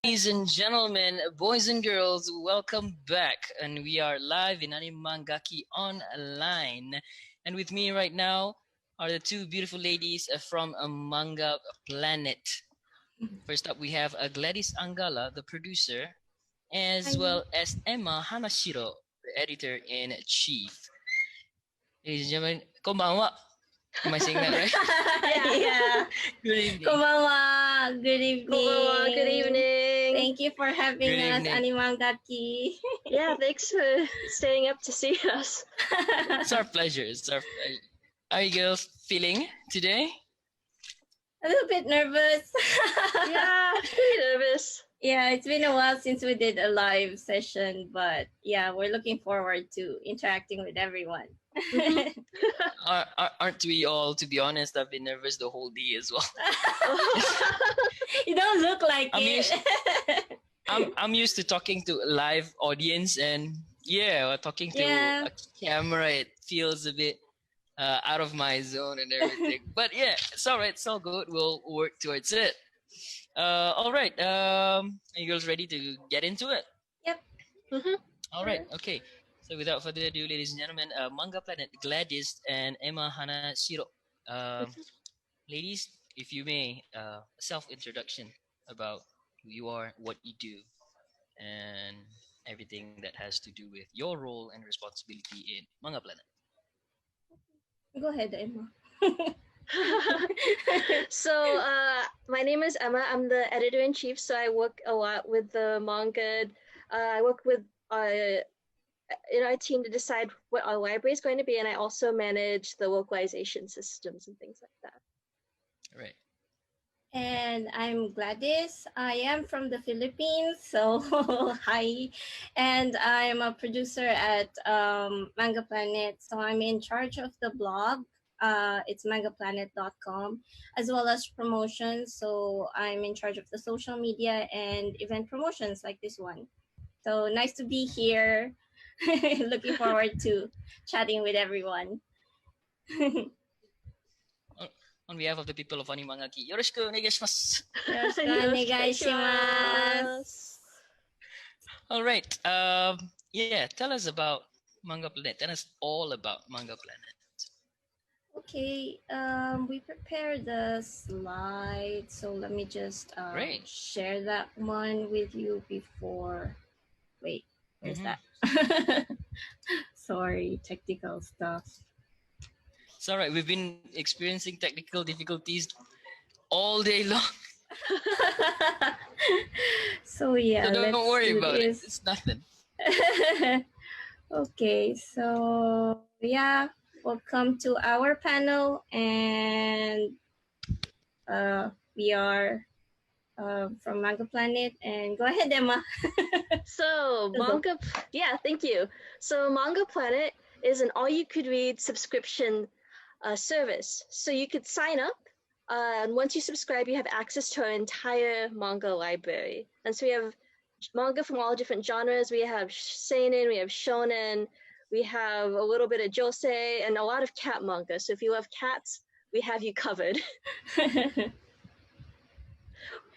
Ladies and gentlemen, boys and girls, welcome back. And we are live in AniManGaki Online. And with me right now are the two beautiful ladies from Manga Planet. First up, we have Gladys Angala, the producer, as well as Emma Hanashiro, the editor-in-chief. Ladies and gentlemen, konbanwa. Am I saying that right? Yeah. Good evening. Konbanwa. Good evening. Konbanwa. Good evening. Thank you for having us, AniManGaki. Yeah, thanks for staying up to see us. It's our pleasure. It's our pleasure. How are you girls feeling today? A little bit nervous. Yeah, pretty nervous. Yeah, it's been a while since we did a live session, but yeah, we're looking forward to interacting with everyone. Aren't we all? To be honest, I've been nervous the whole day as well. You don't look like it. I'm used to talking to a live audience, and talking to a camera, it feels a bit out of my zone and everything. But yeah, it's all right. It's all good. We'll work towards it. All right. Are you girls ready to get into it? Yep. All right. Okay. So without further ado, ladies and gentlemen, Manga Planet, Gladys and Emma Hanashiro. Ladies, if you may, a self-introduction about who you are, what you do, and everything that has to do with your role and responsibility in Manga Planet. Go ahead, Emma. So, my name is Emma. I'm the editor-in-chief, so I work a lot with the manga. I work with in our team to decide what our library is going to be, and I also manage the localization systems and things like that. Right. And I'm Gladys. I am from the Philippines, so hi. And I'm a producer at Manga Planet, so I'm in charge of the blog. It's mangaplanet.com, as well as promotions. So I'm in charge of the social media and event promotions like this one. So nice to be here. Looking forward to chatting with everyone. On behalf of the people of AniManGaki, yoroshiku onegaishimasu. Yoroshiku onegaishimasu. All right. Tell us about Manga Planet. Tell us all about Manga Planet. Okay. We prepared the slide, so let me just share that one with you before. Wait, where's that? Sorry, technical stuff. It's all right. We've been experiencing technical difficulties all day long. So yeah, so don't worry about it. It's nothing. Okay, so yeah, welcome to our panel, and we are from Manga Planet. And go ahead, Emma. So thank you. So Manga Planet is an all-you-could-read subscription service. So you could sign up, and once you subscribe, you have access to our entire manga library. And so we have manga from all different genres. We have seinen, we have shonen, we have a little bit of josei, and a lot of cat manga. So if you love cats, we have you covered.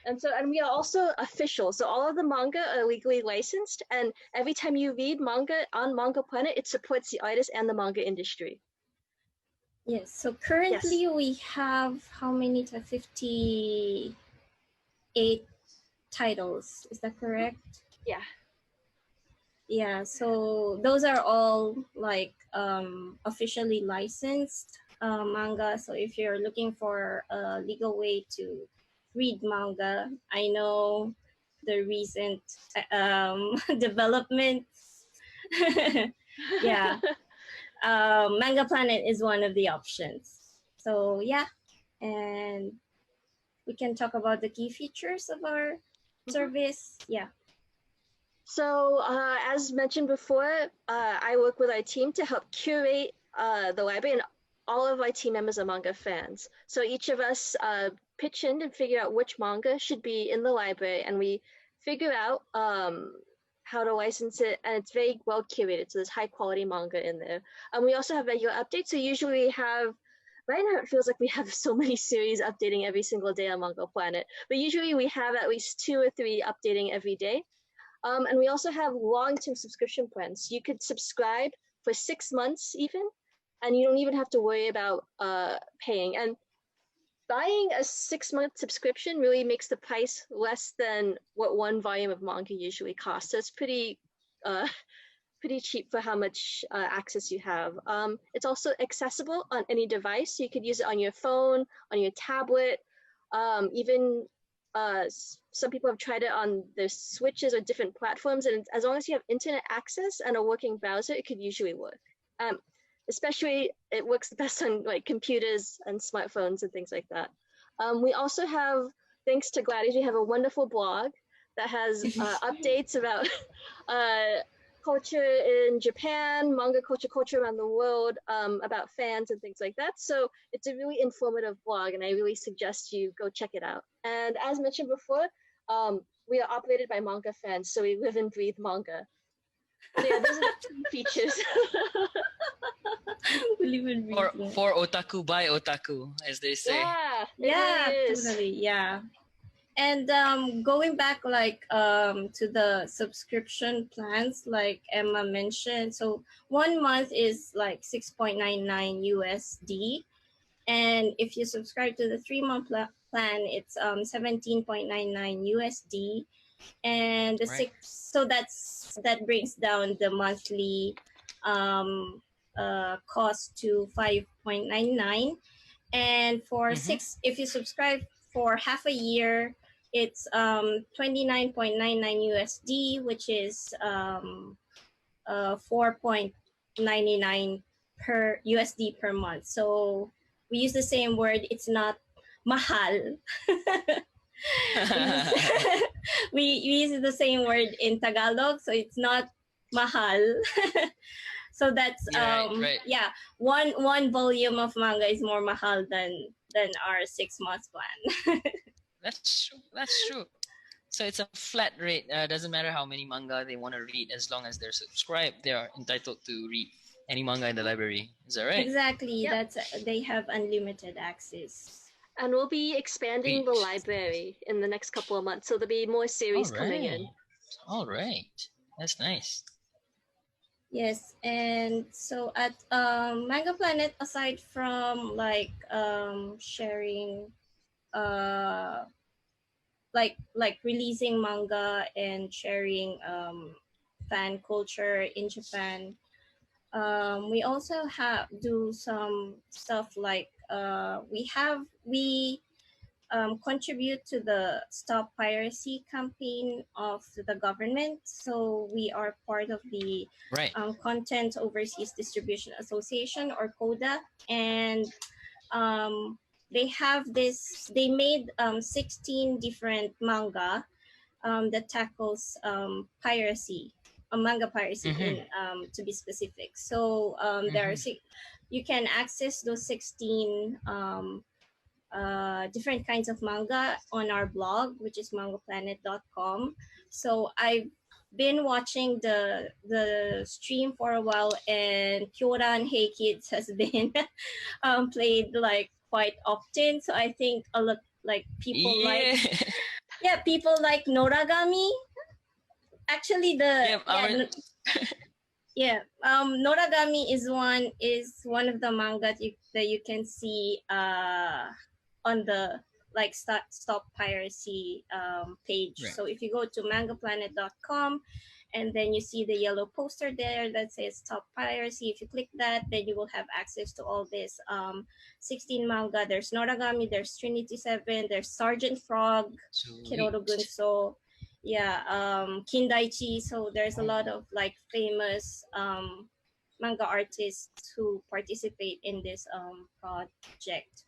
And we are also official. So all of the manga are legally licensed, and every time you read manga on Manga Planet, it supports the artist and the manga industry. Yes, so currently we have how many? 58 titles. Is that correct? Yeah. Yeah, so those are all like officially licensed manga. So if you're looking for a legal way to read manga, I know the recent developments. Yeah. Manga Planet is one of the options. So yeah, and we can talk about the key features of our service. Yeah. So as mentioned before, I work with our team to help curate the library, and all of our team members are manga fans. So each of us pitch in and figure out which manga should be in the library, and we figure out how to license it, and it's very well curated, so there's high quality manga in there. We also have regular updates, so usually we have right now it feels like we have so many series updating every single day on Manga Planet, but usually we have at least 2 or 3 updating every day. And we also have long-term subscription plans. You could subscribe for 6 months even, and you don't even have to worry about paying. And buying a 6-month subscription really makes the price less than what one volume of manga usually costs. So it's uh, pretty cheap for how much access you have. It's also accessible on any device. So you could use it on your phone, on your tablet, even some people have tried it on their switches or different platforms. And as long as you have internet access and a working browser, it could usually work. Especially, it works the best on like computers and smartphones and things like that. We also have, thanks to Gladys, we have a wonderful blog that has updates about culture in Japan, manga culture around the world, about fans and things like that. So it's a really informative blog, and I really suggest you go check it out. And as mentioned before, we are operated by manga fans, so we live and breathe manga. So yeah, those are the two features. For otaku by otaku, as they say. Yeah, Yeah, really is. totally. Yeah. And going back like to the subscription plans, like Emma mentioned, so 1 month is like 6.99 USD, and if you subscribe to the 3-month plan, it's 17.99 USD, and the Right. so that brings down the monthly cost to 5.99. And for if you subscribe for half a year, it's 29.99 USD, which is 4.99 per USD per month. So we use the same word. It's not mahal. we use the same word in Tagalog, so it's not mahal. So that's right. yeah, one volume of manga is more mahal than our 6 months plan. That's true. So it's a flat rate. Doesn't matter how many manga they want to read, as long as they're subscribed, they are entitled to read any manga in the library. Is that right? Exactly. Yep. They have unlimited access. And we'll be expanding the library in the next couple of months, so there'll be more series coming in. All right. That's nice. Yes, and so at Manga Planet, aside from like sharing like releasing manga and sharing fan culture in Japan, we also do some stuff like we contribute to the Stop Piracy campaign of the government. So we are part of the Content Overseas Distribution Association, or CODA, and they made 16 different manga that tackles piracy, manga piracy in to be specific. So there are you can access those 16 different kinds of manga on our blog, which is mangaplanet.com. So I've been watching the stream for a while, and Kyoran Hey Kids has been played like quite often. So I think a lot like people people like Noragami. Actually, Noragami is one of the manga that you can see on the like stop piracy page. Right. So if you go to mangaplanet.com and then you see the yellow poster there that says stop piracy, if you click that, then you will have access to all this 16 manga. There's Noragami, there's Trinity 7, there's Sergeant Frog, Kiroro Gunso, Kindaichi. So there's a lot of like famous manga artists who participate in this project.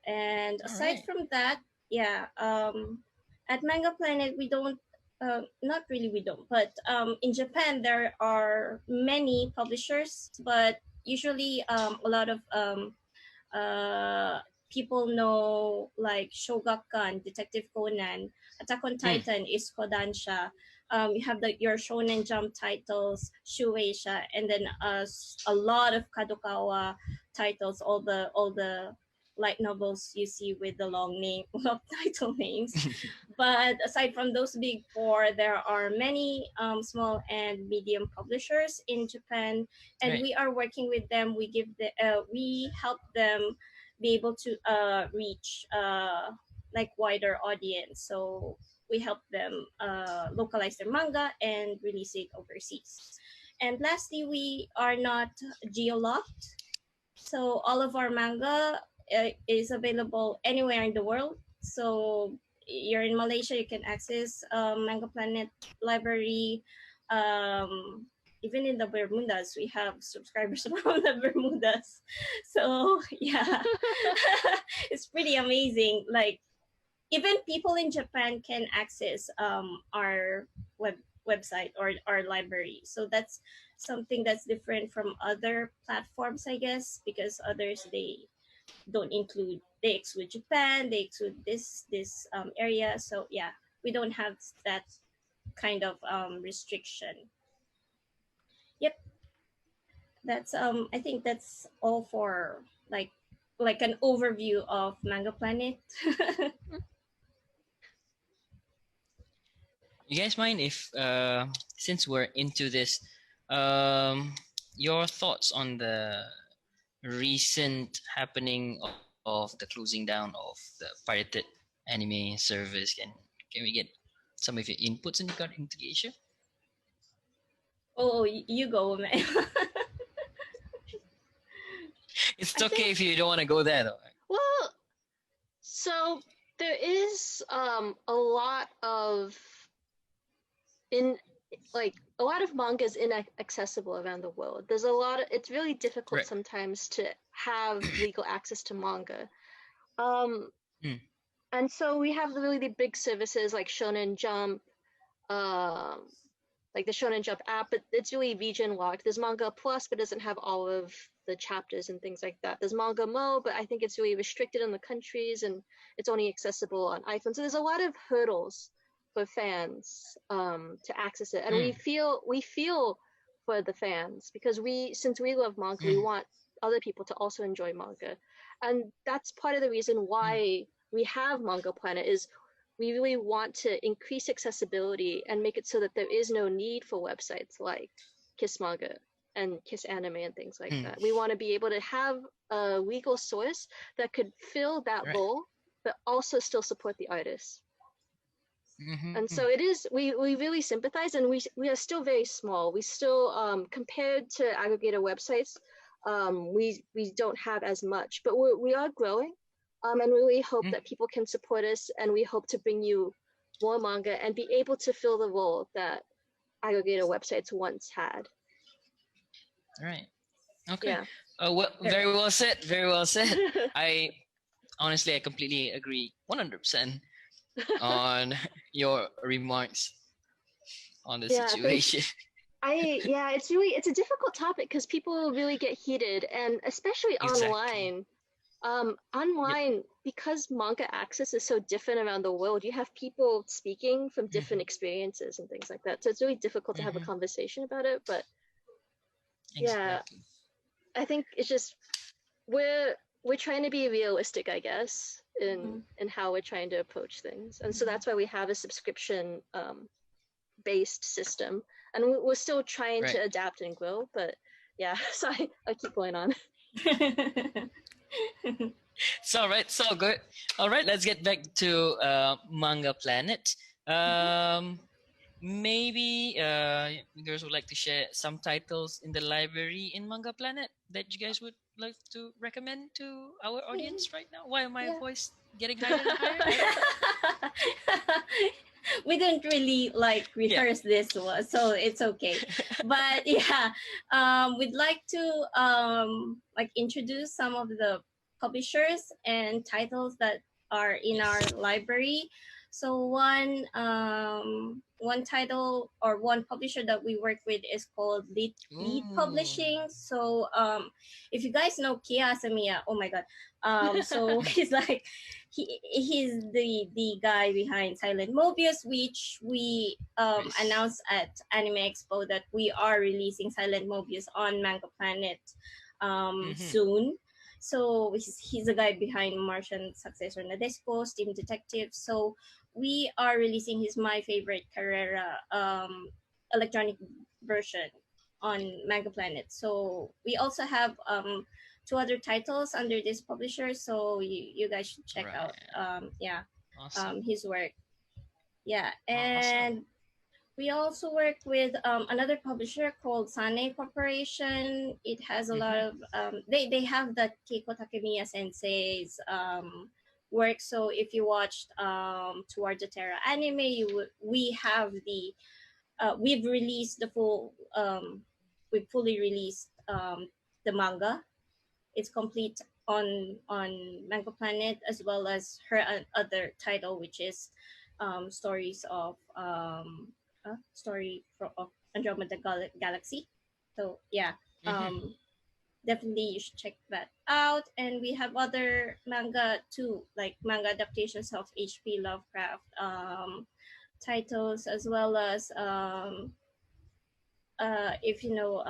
And aside from that, at Manga Planet, we don't, not really we don't, but in Japan, there are many publishers, but usually a lot of people know like Shogakukan, Detective Conan, Attack on Titan is Kodansha. You have your Shonen Jump titles, Shueisha, and then a lot of Kadokawa titles, all the light novels you see with the long name of title names. But aside from those big four, there are many small and medium publishers in Japan, and Right. we are working with them. We help them be able to reach like wider audience. So we help them localize their manga and release it overseas. And lastly, we are not geo-locked, so all of our manga is available anywhere in the world. So you're in Malaysia, you can access Manga Planet library. Um, Even in the Bermudas, we have subscribers from the Bermudas. So yeah, it's pretty amazing. Like even people in Japan can access our website or our library. So that's something that's different from other platforms, I guess, because others they exclude Japan, they exclude this area. So yeah, we don't have that kind of restriction. Yep, that's I think that's all for like an overview of Manga Planet. You guys mind if, since we're into this, um, your thoughts on the recent happening of the closing down of the pirated anime service? Can we get some of your inputs in regard into the issue? Oh, you go, man. It's I okay think, if you don't want to go there, though. well, so there is a lot of in like a lot of manga is inaccessible around the world. There's a lot of it's really difficult Right. sometimes to have legal access to manga. Um, Mm. and so we have the really big services like Shonen Jump, um, like the Shonen Jump app, but it's really region locked. There's Manga Plus, but doesn't have all of the chapters and things like that. There's Manga Mo, but I think it's really restricted in the countries and it's only accessible on iPhone. So there's a lot of hurdles for fans to access it, and Mm. we feel for the fans because since we love manga, we Mm. want other people to also enjoy manga, and that's part of the reason Mm. why we have Manga Planet is we really want to increase accessibility and make it so that there is no need for websites like Kiss Manga and Kiss Anime and things like Mm. that. We want to be able to have a legal source that could fill that Right. role, but also still support the artists. Mm-hmm. And so it is, we really sympathize, and we are still very small. We still, compared to aggregator websites, we don't have as much, but we are growing. And we really hope Mm. that people can support us, and we hope to bring you more manga and be able to fill the role that aggregator websites once had. All right. Okay. Yeah. Well, very well said. Very well said. I honestly, I completely agree 100% on your remarks on the Yeah, thank situation. it's a difficult topic because people really get heated, and especially Exactly. online. Yep. Online, because manga access is so different around the world, you have people speaking from different Mm-hmm. experiences and things like that. So it's really difficult to have a Mm-hmm. conversation about it. But yeah, Exactly. I think it's just we're trying to be realistic, I guess, in how we're trying to approach things, and so that's why we have a subscription based system, and we're still trying Right. to adapt and grow. But yeah, so I keep going on. It's all right. It's all good. All right. Let's get back to Manga Planet. Maybe you guys would like to share some titles in the library in Manga Planet that you guys would like to recommend to our audience right now. Why am my Yeah. voice getting higher and higher? I don't know. We didn't really like Yeah. rehearse this one, so it's okay. But yeah, we'd like to like introduce some of the publishers and titles that are in our Yes. library. So one title or one publisher that we work with is called Lead Ooh. Publishing. So if you guys know Kia Asamiya, oh my god. So he's like he's the guy behind Silent Mobius, which we Nice. announced at Anime Expo that we are releasing Silent Mobius on Manga Planet Mm-hmm. soon. So he's the guy behind Martian Successor Nadesco, Steam Detective. So we are releasing his My Favorite Carrera electronic version on Manga Planet. So we also have two other titles under this publisher. So you guys should check Right. out Awesome. his work. Yeah, Awesome. and we also work with another publisher called Sane Corporation. It has a lot Mm-hmm. of they have the Keiko Takemiya Sensei's work. So if you watched Toward the Terra anime, we have the we've released the full we fully released the manga. It's complete on Manga Planet, as well as her other title, which is stories of of Andromeda Galaxy. So yeah, Mm-hmm. definitely you should check that out. And we have other manga too, like manga adaptations of H.P. Lovecraft titles, as well as if you know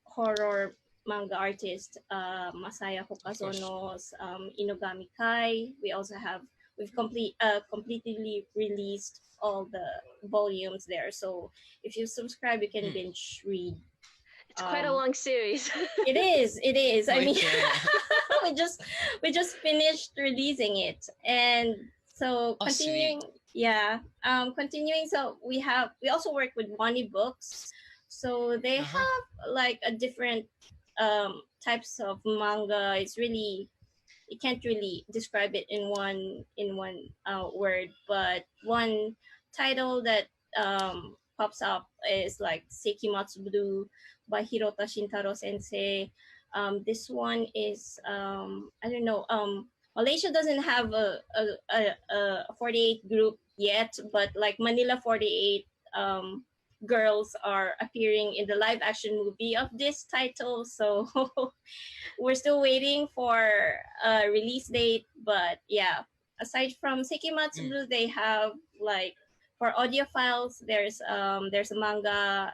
horror manga artist Masaya Of course. Hokazono's Inugami Kai. We've completely released all the volumes there. So if you subscribe, you can Mm. binge read. It's quite a long series. It is. It is. I mean, Okay. we just we just finished releasing it, and so Oh, sweet. continuing. Yeah. Continuing. So we also work with Wani Books, so they Uh-huh. have like a different types of manga. It's really, you can't really describe it in one word, but one title that pops up is like Seikimatsu Blue by Hirota Shintaro Sensei. This one is I don't know. Malaysia doesn't have a 48 group yet, but like Manila 48 girls are appearing in the live action movie of this title. So we're still waiting for a release date, but yeah, aside from Sekimatsu Mm. Blue, they have like for audiophiles, there's a manga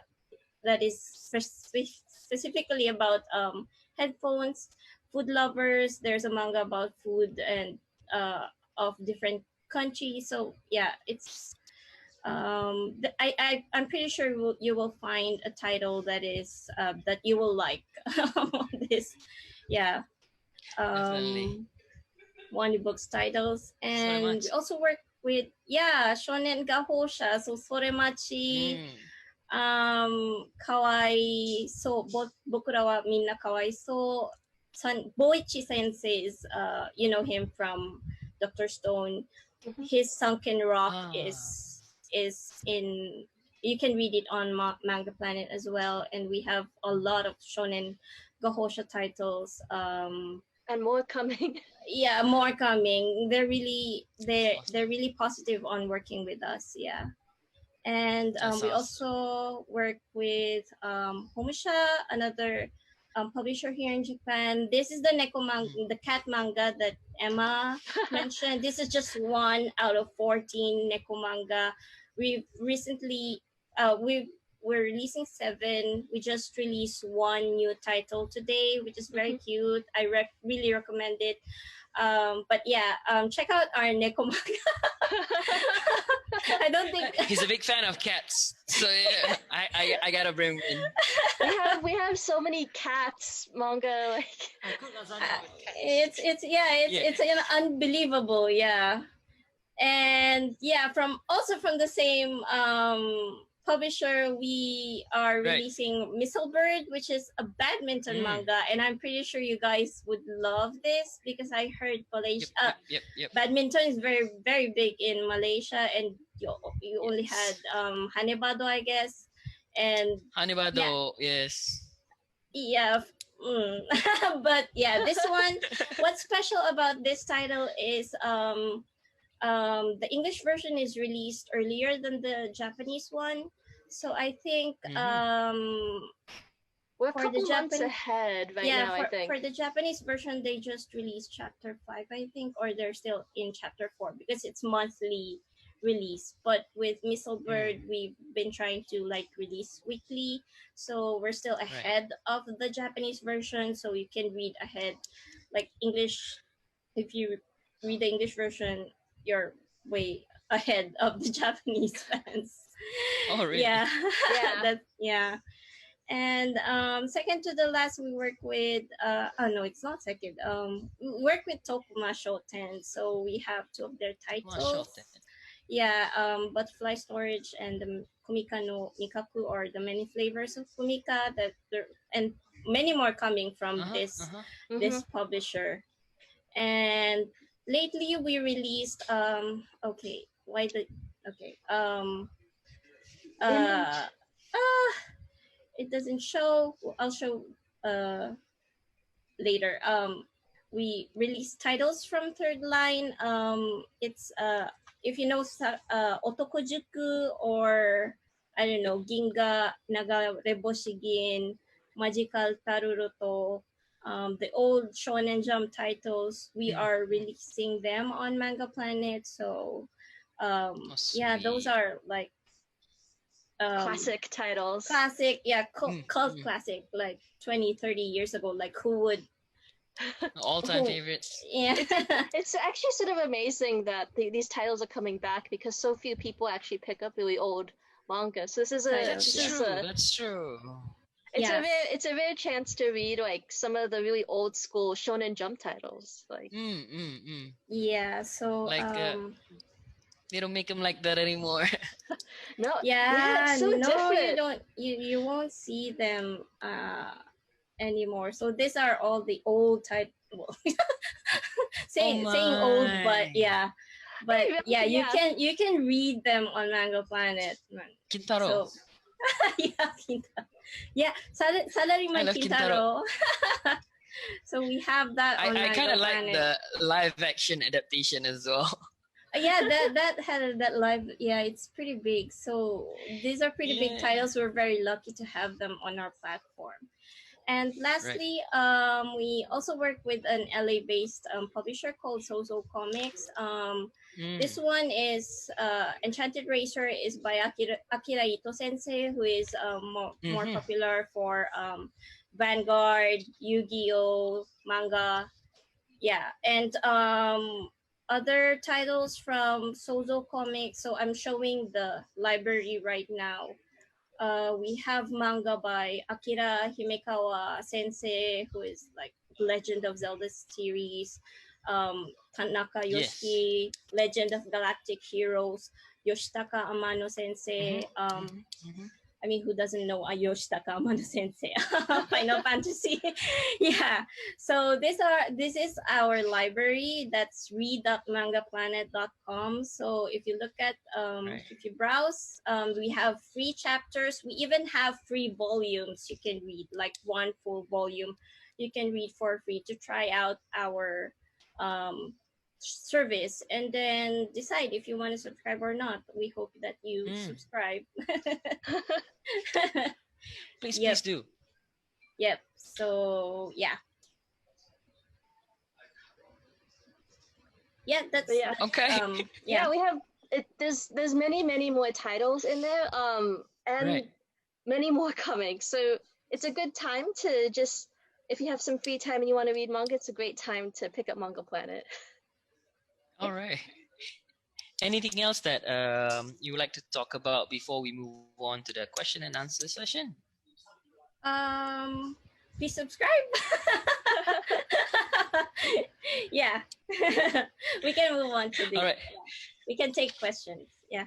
that is specifically about headphones. Food lovers, there's a manga about food and of different countries. So yeah, it's I'm pretty sure you will find a title that is that you will like on this. Yeah, Definitely. um one books titles. So And we much. also work with, yeah, shonen gahosha, so soremachi, Mm. kawaii so bokura wa minna kawaii so Boichi sensei is you know him from Dr. Stone. Mhm. His Sunken Rock Ah. is in, you can read it on Manga Planet as well. And we have a lot of shonen gahosha titles. And more coming. Yeah, more coming. They're Awesome. really positive on working with us. Yeah. And That's we awesome. also work with Homusha, another publisher here in Japan. This is the Mm. the cat manga that Emma mentioned. This is just one out of 14 neko manga. We've recently we're releasing seven. We just released one new title today, which is very Mhm. cute. I really recommend it. But yeah, check out our neko manga. I don't think He's a big fan of cats, so yeah, I gotta bring him in. we have so many cats manga like it's yeah, Yeah. it's unbelievable, yeah. And yeah, from also from the same publisher, we are Right. releasing Mistlebird, which is a badminton Mm. manga, and I'm pretty sure you guys would love this because I heard Yep. Malaysia Yep. Yep. Yep. badminton is very big in Malaysia, and you only had Yes. Hanebado, I guess. And yeah, Hanibado. Yes. yeah. But yeah, this one, what's special about this title is the English version is released earlier than the Japanese one. So I think Mm-hmm. we're a for the couple months Japan ahead right yeah, now, I for think. the Japanese version, they just released chapter 5, I think, or they're still in chapter 4 because it's monthly release. But with Missile Bird, we've been trying to like release weekly, so we're still Right. ahead of the Japanese version. So you can read ahead, like English. If you read the English version, you're way ahead of the Japanese fans. Oh, really? Yeah, Yeah. that's yeah. And second to the last, we work with oh no, it's not second. We work with Tokuma Shoten, so we have two of their Well, short titles. then. Yeah, Butterfly Storage and the Kumika no Mikaku, or the many flavors of Kumika, that there, and many more coming from Uh-huh. this Uh-huh. this publisher. And lately we released okay, why the okay Image. uh it doesn't show. I'll show uh later. We release titles from Third Line. It's if you know Otokojuku, or I don't know, Ginga Naga Reboshigin, Magical Taruroto, the old Shonen Jump titles, we are releasing them on Manga Planet. So Oh, yeah, those sweet. are like Classic titles. classic, yeah, cult Mm. classic, like 20, 30 years ago. Like who would All-time who favorites. yeah. It's actually sort of amazing that these titles are coming back because so few people actually pick up really old manga. So this is a Titles, this That's is true. a That's true. Yes. it's a rare chance to read like some of the really old school Shonen Jump titles. Like Yeah, so Like they don't make them like that anymore. no, yeah, it's so no, you different. don't, you won't see them anymore. So these are all the old type, well, Oh saying old, but my. yeah, but yeah, Yeah. you can read them on Manga Planet, man. Kintaro. So yeah, yeah, I Salaryman love Kintaro. Kintaro. So we have that on I kind Manga of like Planet. the live action adaptation as well. Yeah, that had that live. Yeah, it's pretty big. So these are pretty big Yeah. titles. We're very lucky to have them on our platform. And Right. lastly, we also work with an LA-based publisher called Sozo Comics. This one is Enchanted Racer is by Akira Ito Sensei, who is more popular for Vanguard, Yu-Gi-Oh manga. Yeah, and other titles from Sozo Comics. So I'm showing the library right now. We have manga by Akira Himekawa Sensei, who is like Legend of Zelda series, Tanaka Yes. Yoshiki, Legend of Galactic Heroes, Yoshitaka Amano Sensei. I mean, who doesn't know Yoshitaka Amano Sensei? Final Fantasy. Yeah. So this is our library. That's read.mangaplanet.com. So if you look at if you browse, we have free chapters. We even have free volumes you can read, like one full volume you can read for free to try out our service, and then decide if you want to subscribe or not. We hope that you subscribe. Please, Yep. please do. Yep. So yeah. Yeah, that's Yeah. Okay. Yeah, we have there's many more titles in there and Right. many more coming. So it's a good time to just, if you have some free time and you want to read manga, it's a great time to pick up Manga Planet. All right. Anything else that you would like to talk about before we move on to the question and answer session? Please subscribe. Yeah. We can move on to the All right. we can take questions. Yeah.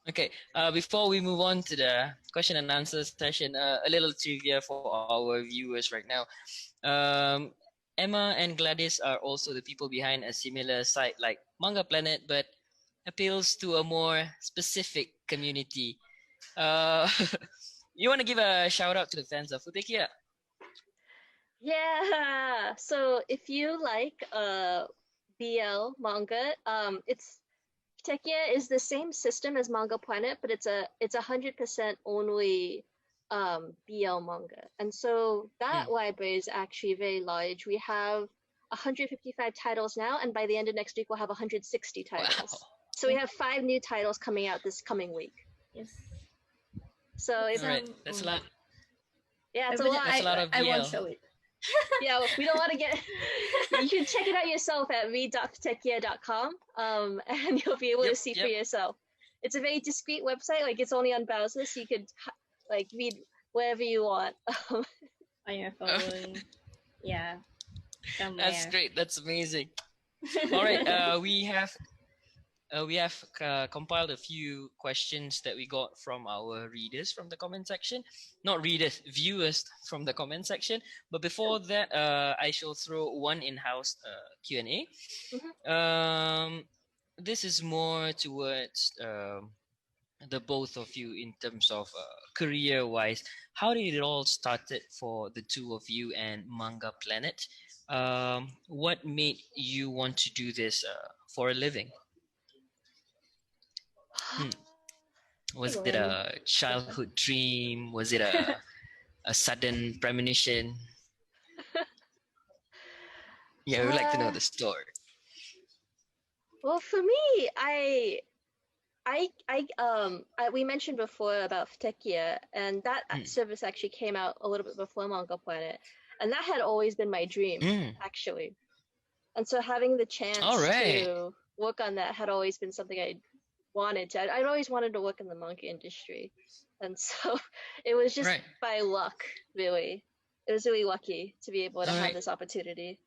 Okay. Before we move on to the question and answer session, a little trivia for our viewers right now. Emma and Gladys are also the people behind a similar site like Manga Planet, but appeals to a more specific community. You want to give a shout out to the fans of Futekia? Yeah. So if you like BL manga, it's Tekia is the same system as Manga Planet, but it's 100% only BL manga. And so that library is actually very large. We have 155 titles now, and by the end of next week we'll have 160 titles. Wow. So we have 5 new titles coming out this coming week. Yes. So All it's right, that's a lot. yeah, it's a But lot. That's a lot of I won't BL. show it. Yeah, we don't want to get. You can check it out yourself at read.ftekia.com, and you'll be able to see for yourself. It's a very discreet website. Like it's only on browser, so you could like read wherever you want. On your phone. Yeah. Somewhere. That's great. That's amazing. All right, we have compiled a few questions that we got from our readers from the comment section. Not readers, viewers from the comment section. But before that, I shall throw one in-house Q&A. This is more towards the both of you in terms of career-wise. How did it all started for the two of you and Manga Planet? What made you want to do this for a living? Was it a childhood dream? Was it a sudden premonition? Yeah, we'd like to know the story. Well, for me, we mentioned before about Ftekia, and that service actually came out a little bit before Manga Planet, and that had always been my dream, actually. And so having the chance to work on that had always been something I wanted to. I'd always wanted to work in the manga industry, and so it was just by luck, really. It was really lucky to be able to have this opportunity.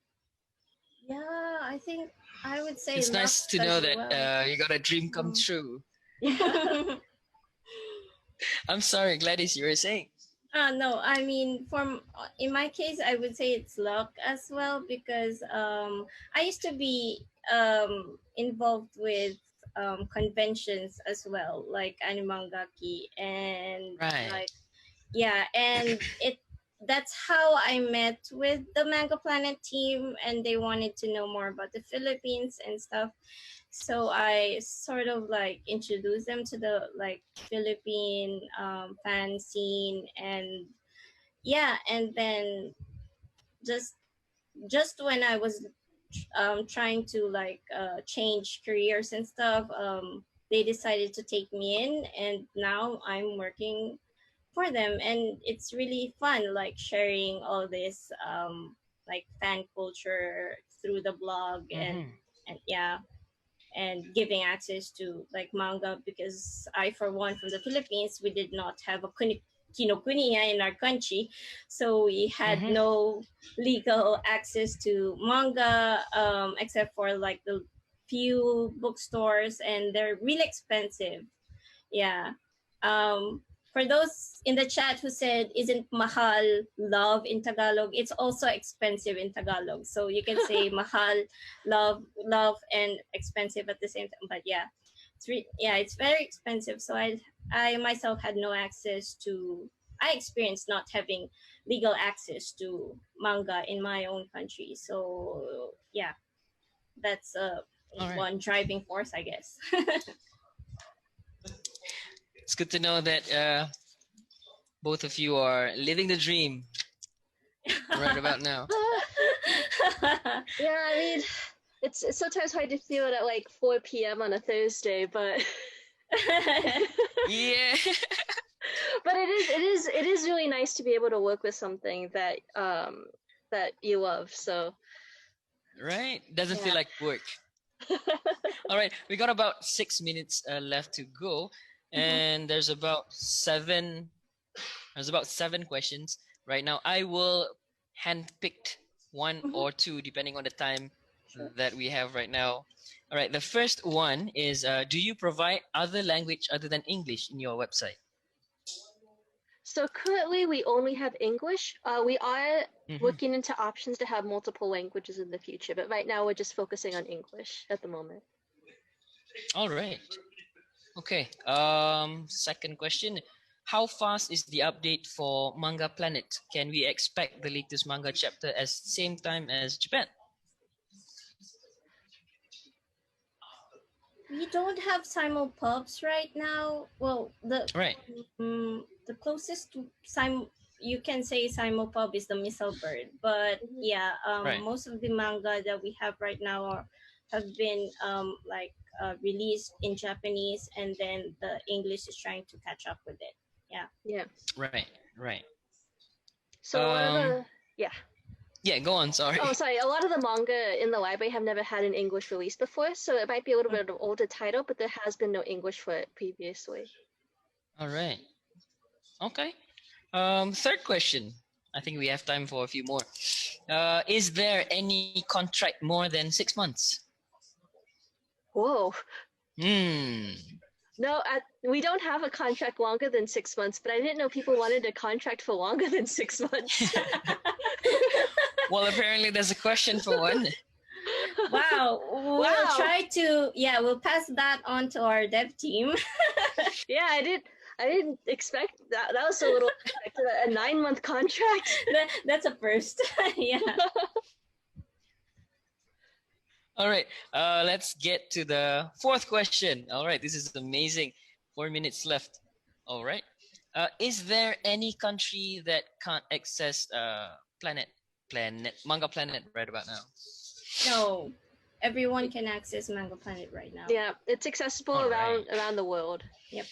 Yeah, I think I would say it's nice to know that you got a dream come true. Yeah. I'm sorry, Gladys, you were saying. No, I mean, in my case, I would say it's luck as well, because I used to be involved with conventions as well, like AniManGaki, and and that's how I met with the Manga Planet team, and they wanted to know more about the Philippines and stuff. So I sort of like introduced them to the like Philippine fan scene, and and then just when I was trying to like change careers and stuff, they decided to take me in, and now I'm working for them, and it's really fun, like sharing all this like fan culture through the blog, and and giving access to like manga, because I, for one, from the Philippines, we did not have a kinokuniya in our country, so we had no legal access to manga, except for like the few bookstores, and they're really expensive. For those in the chat who said, isn't mahal love in Tagalog? It's also expensive in Tagalog. So you can say mahal, love, and expensive at the same time. But it's very expensive. So I myself had no access to, I experienced not having legal access to manga in my own country. So that's one driving force, I guess. It's good to know that both of you are living the dream right about now. Yeah, I mean, it's sometimes hard to feel it at like 4 p.m. on a Thursday, but yeah. But it is really nice to be able to work with something that that you love. So doesn't feel like work. All right, we got about 6 minutes left to go, and there's about seven questions right now. I will handpick one or two depending on the time that we have right now. All right, the first one is, do you provide other language other than English in your website? So currently we only have English. We are looking into options to have multiple languages in the future, but right now we're just focusing on English at the moment. All right. Okay. Second question. How fast is the update for Manga Planet? Can we expect the latest manga chapter at same time as Japan? We don't have simulpubs right now. Well, the closest you can say simulpub is the Missile Bird, but most of the manga that we have right now have been like released in Japanese, and then the English is trying to catch up with it. Yeah. Yeah. Right, right. So a lot of Um, the yeah. yeah, go on. Sorry. Oh, sorry. A lot of the manga in the library have never had an English release before, so it might be a little bit of an older title, but there has been no English for it previously. All right. Okay. Third question. I think we have time for a few more. Is there any contract more than 6 months? Whoa. Hmm. No, we don't have a contract longer than 6 months, but I didn't know people wanted a contract for longer than 6 months. Well, apparently there's a question for one. Wow. We'll Wow. try to, yeah, we'll pass that on to our dev team. Yeah, I didn't expect that. That was a little unexpected. A 9-month contract. That's a first. Yeah. All right. Let's get to the fourth question. All right. This is amazing. 4 minutes left. All right. Is there any country that can't access Manga Planet right about now? No, everyone can access Manga Planet right now. Yeah, it's accessible All around right. the world. Yep.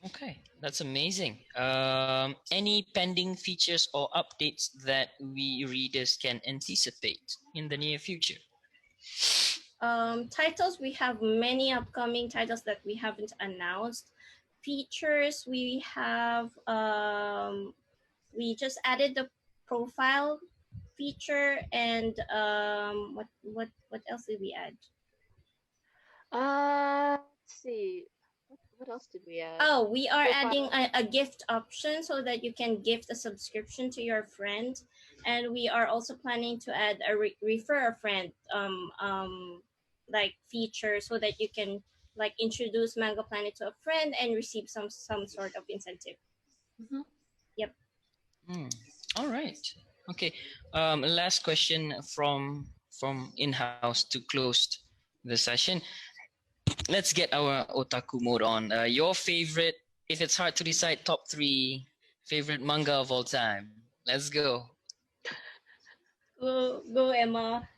Okay, that's amazing. Any pending features or updates that we readers can anticipate in the near future? Titles, we have many upcoming titles that we haven't announced. Features, we have we just added the profile feature, and what else did we add? Let's see. What else did we add? Oh, we are Profile. adding a gift option so that you can gift a subscription to your friend, and we are also planning to add a refer a friend like feature so that you can like introduce Manga Planet to a friend and receive some sort of incentive. Mm-hmm. Yep. All right. Okay. Last question from in-house to close the session. Let's get our otaku mode on. Your favorite, if it's hard to decide, top 3 favorite manga of all time. Let's go. Go Emma.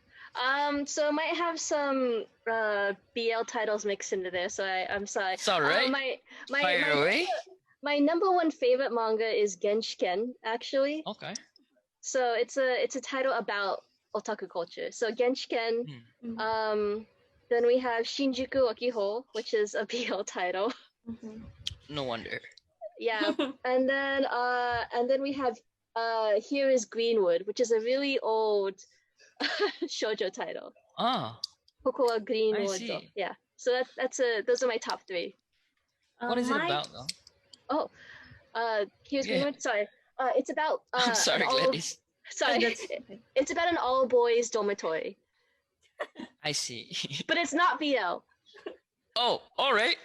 So I might have some BL titles mixed into there, so I'm sorry. It's all right. Fire away. My number one favorite manga is Genshiken, actually. Okay. So it's a title about otaku culture. So Genshiken. Then we have Shinjuku Okiho, which is a BL title. No wonder. Yeah, and then we have Here is Greenwood, which is a really old shoujo title. Ah. Koko wa I Greenwood. see. Yeah. So those are my top 3. What is it about though? Oh, Here's Greenwood. Sorry. It's about. I'm sorry, Gladys. Sorry. It's about an all boys dormitory. I see. But it's not BL. Oh, all right.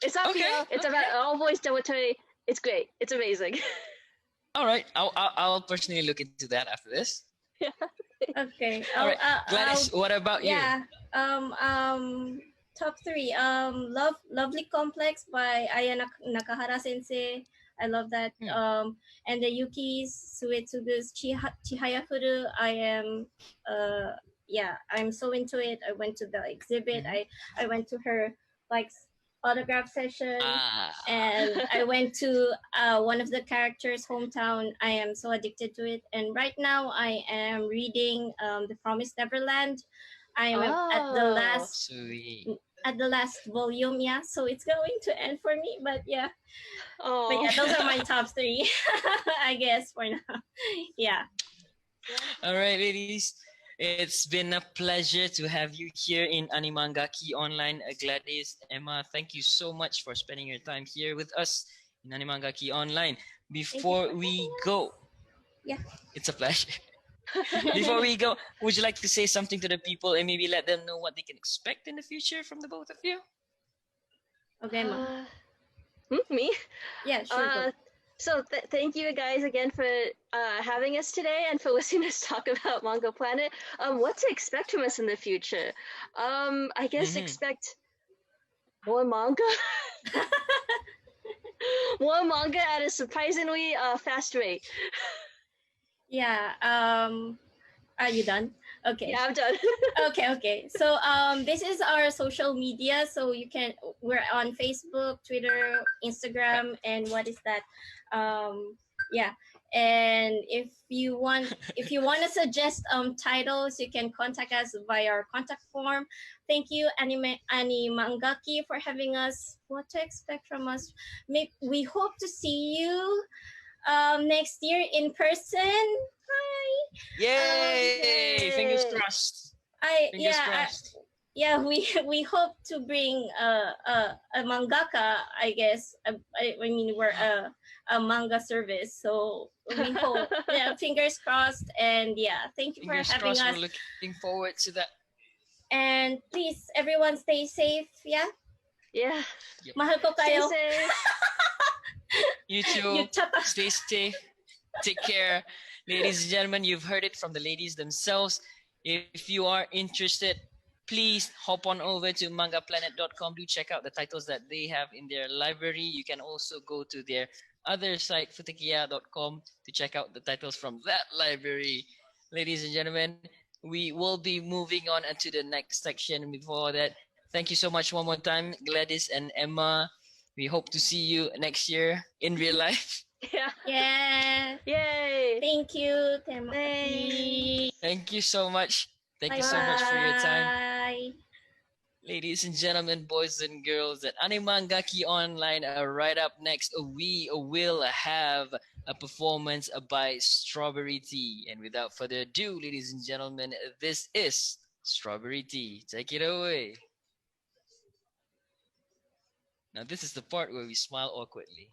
It's not BL. It's about an all boys dormitory. It's great. It's amazing. All right. I'll personally look into that after this. Yeah. Okay. All right. Gladys, what about you? Yeah. Top 3. Lovely Complex by Aya Nakahara Sensei. I love that. And the Yuki's Suetsugu's Chihayafuru. I am I'm so into it. I went to the exhibit. I went to her like autograph session, and I went to one of the characters' hometown. I am so addicted to it, and right now I am reading The Promised Neverland. I am at the last volume, so it's going to end for me, but yeah. But yeah, those are my top 3, I guess, for now. Yeah. All right, ladies. It's been a pleasure to have you here in AniManGaki Online. Gladys, Emma, thank you so much for spending your time here with us in AniManGaki Online. Before we go, it's a pleasure. Before we go, would you like to say something to the people and maybe let them know what they can expect in the future from the both of you? Okay, Emma. Me? Yeah, sure. So thank you guys again for having us today and for listening to us talk about Manga Planet. What to expect from us in the future? I guess expect more manga. More manga at a surprisingly fast rate. Yeah. Are you done? Okay. Yeah, I'm done. Okay. So this is our social media. So we're on Facebook, Twitter, Instagram, and what is that? Yeah. And if you want to suggest titles, you can contact us via our contact form. Thank you, AniManGaki, for having us. What to expect from us? We hope to see you next year in person. Hi. Yay! Fingers Yay. crossed. I Fingers yeah I, crossed. yeah we hope to bring a mangaka, I guess. I mean, we're a manga service, so we hope. Yeah, fingers crossed. And yeah, thank you for Fingers having crossed. We're us. looking forward to that. And please, everyone, stay safe. Yeah, Yeah. Yep. mahal ko Stay kayo. safe. You You too. chata. Stay safe. Take care. Ladies and gentlemen, you've heard it from the ladies themselves. If you are interested, please hop on over to mangaplanet.com. Do check out the titles that they have in their library. You can also go to their other site, futikia.com, to check out the titles from that library. Ladies and gentlemen, we will be moving on to the next section. Before that, thank you so much one more time, Gladys and Emma. We hope to see you next year in real life. Yeah. Yeah. Yay. Thank you. Terima Thanks. kasih. Thank you so much. Thank you Bye so much for your time. bye. Ladies and gentlemen, boys and girls, at AniManGaki Online, right up next, we will have a performance by Strawberry Tea. And without further ado, ladies and gentlemen, this is Strawberry Tea. Take it away. Now, this is the part where we smile awkwardly.